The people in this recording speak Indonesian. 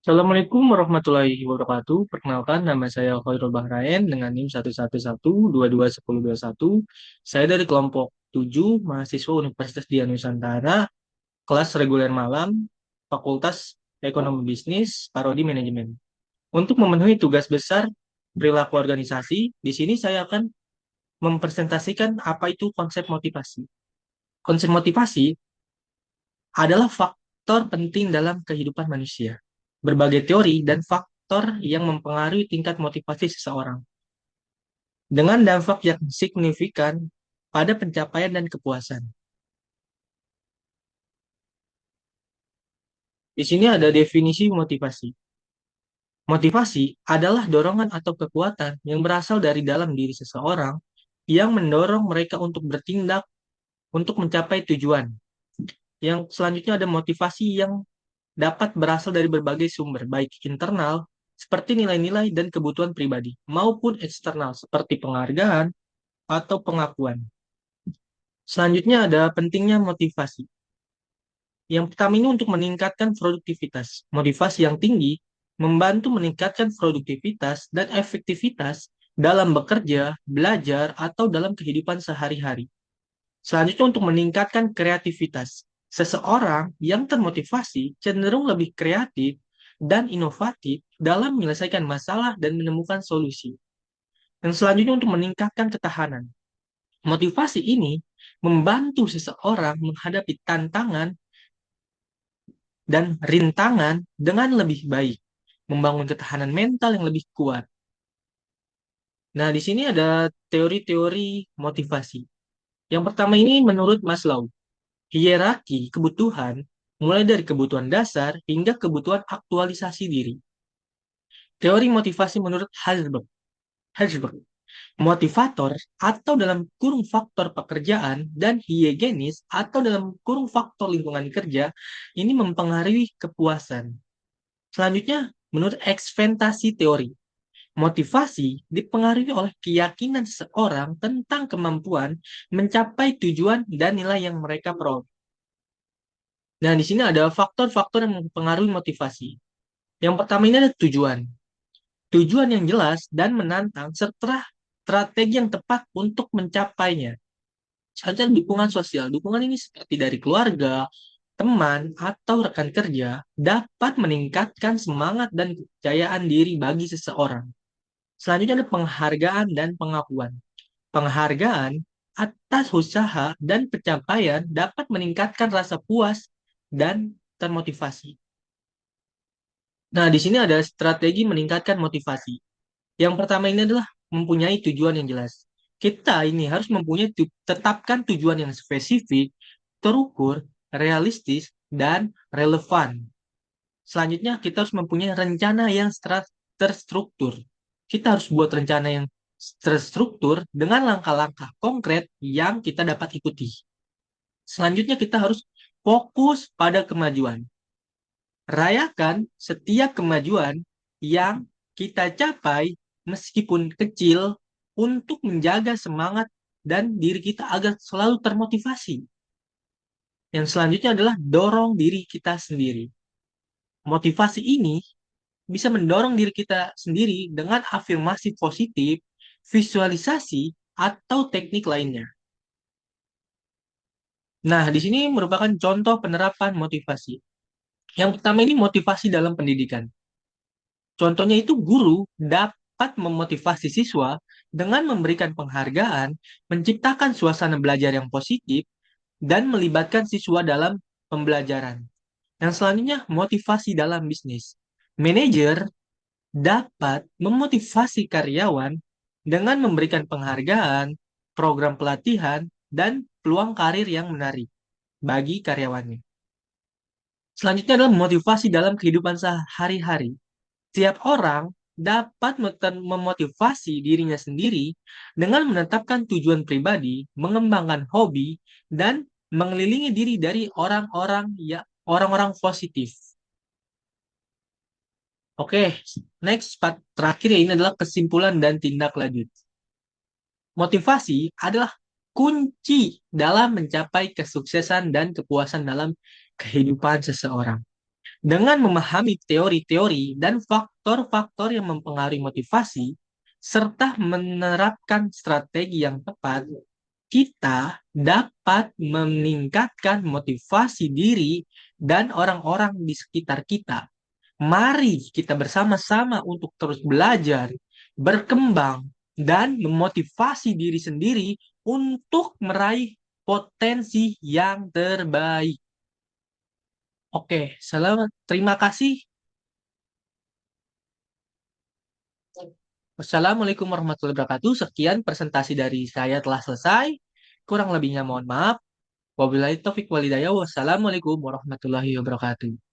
Assalamualaikum warahmatullahi wabarakatuh. Perkenalkan, nama saya Khairul Bahrain dengan NIM 1112221. Saya dari kelompok 7 mahasiswa Universitas Dian Nusantara, kelas reguler malam, Fakultas Ekonomi Bisnis, Prodi Manajemen. Untuk memenuhi tugas besar perilaku organisasi, di sini saya akan mempresentasikan apa itu konsep motivasi. Konsep motivasi adalah faktor penting dalam kehidupan manusia. Berbagai teori dan faktor yang mempengaruhi tingkat motivasi seseorang, dengan dampak yang signifikan pada pencapaian dan kepuasan. Di sini ada definisi motivasi. Motivasi adalah dorongan atau kekuatan yang berasal dari dalam diri seseorang yang mendorong mereka untuk bertindak untuk mencapai tujuan. Yang selanjutnya ada motivasi yang dapat berasal dari berbagai sumber, baik internal, seperti nilai-nilai dan kebutuhan pribadi, maupun eksternal, seperti penghargaan atau pengakuan. Selanjutnya ada pentingnya motivasi. Yang pertama ini untuk meningkatkan produktivitas. Motivasi yang tinggi membantu meningkatkan produktivitas dan efektivitas dalam bekerja, belajar, atau dalam kehidupan sehari-hari. Selanjutnya untuk meningkatkan kreativitas. Seseorang yang termotivasi cenderung lebih kreatif dan inovatif dalam menyelesaikan masalah dan menemukan solusi. Dan selanjutnya untuk meningkatkan ketahanan. Motivasi ini membantu seseorang menghadapi tantangan dan rintangan dengan lebih baik, membangun ketahanan mental yang lebih kuat. Nah, di sini ada teori-teori motivasi. Yang pertama ini menurut Maslow, hierarki kebutuhan mulai dari kebutuhan dasar hingga kebutuhan aktualisasi diri. Teori motivasi menurut Herzberg, motivator atau dalam kurung faktor pekerjaan dan hiegenis atau dalam kurung faktor lingkungan kerja ini mempengaruhi kepuasan. Selanjutnya, menurut ekspektasi teori, motivasi dipengaruhi oleh keyakinan seseorang tentang kemampuan mencapai tujuan dan nilai yang mereka peroleh. Nah, di sini ada faktor-faktor yang mempengaruhi motivasi. Yang pertama ini ada tujuan. Tujuan yang jelas dan menantang serta strategi yang tepat untuk mencapainya. Selanjutnya dukungan sosial. Dukungan ini seperti dari keluarga, teman, atau rekan kerja dapat meningkatkan semangat dan kepercayaan diri bagi seseorang. Selanjutnya ada penghargaan dan pengakuan. Penghargaan atas usaha dan pencapaian dapat meningkatkan rasa puas dan termotivasi. Nah, di sini ada strategi meningkatkan motivasi. Yang pertama ini adalah mempunyai tujuan yang jelas. Kita ini harus mempunyai tetapkan tujuan yang spesifik, terukur, realistis, dan relevan. Selanjutnya, kita harus mempunyai rencana yang terstruktur. Kita harus buat rencana yang terstruktur dengan langkah-langkah konkret yang kita dapat ikuti. Selanjutnya, kita harus fokus pada kemajuan. Rayakan setiap kemajuan yang kita capai meskipun kecil untuk menjaga semangat dan diri kita agar selalu termotivasi. Yang selanjutnya adalah dorong diri kita sendiri. Motivasi ini bisa mendorong diri kita sendiri dengan afirmasi positif, visualisasi, atau teknik lainnya. Nah, di sini merupakan contoh penerapan motivasi. Yang pertama ini motivasi dalam pendidikan. Contohnya itu guru dapat memotivasi siswa dengan memberikan penghargaan, menciptakan suasana belajar yang positif, dan melibatkan siswa dalam pembelajaran. Yang selanjutnya, motivasi dalam bisnis. Manajer dapat memotivasi karyawan dengan memberikan penghargaan, program pelatihan, dan peluang karir yang menarik bagi karyawannya. Selanjutnya adalah motivasi dalam kehidupan sehari-hari. Setiap orang dapat memotivasi dirinya sendiri dengan menetapkan tujuan pribadi, mengembangkan hobi, dan mengelilingi diri dari orang-orang positif. Oke, next part terakhir ya, ini adalah kesimpulan dan tindak lanjut. Motivasi adalah kunci dalam mencapai kesuksesan dan kepuasan dalam kehidupan seseorang. Dengan memahami teori-teori dan faktor-faktor yang mempengaruhi motivasi, serta menerapkan strategi yang tepat, kita dapat meningkatkan motivasi diri dan orang-orang di sekitar kita. Mari kita bersama-sama untuk terus belajar, berkembang, dan memotivasi diri sendiri untuk meraih potensi yang terbaik. Oke, selamat. Terima kasih. Wassalamualaikum warahmatullahi wabarakatuh. Sekian presentasi dari saya telah selesai. Kurang lebihnya mohon maaf. Wabillahi taufiq walhidayah. Wassalamualaikum warahmatullahi wabarakatuh.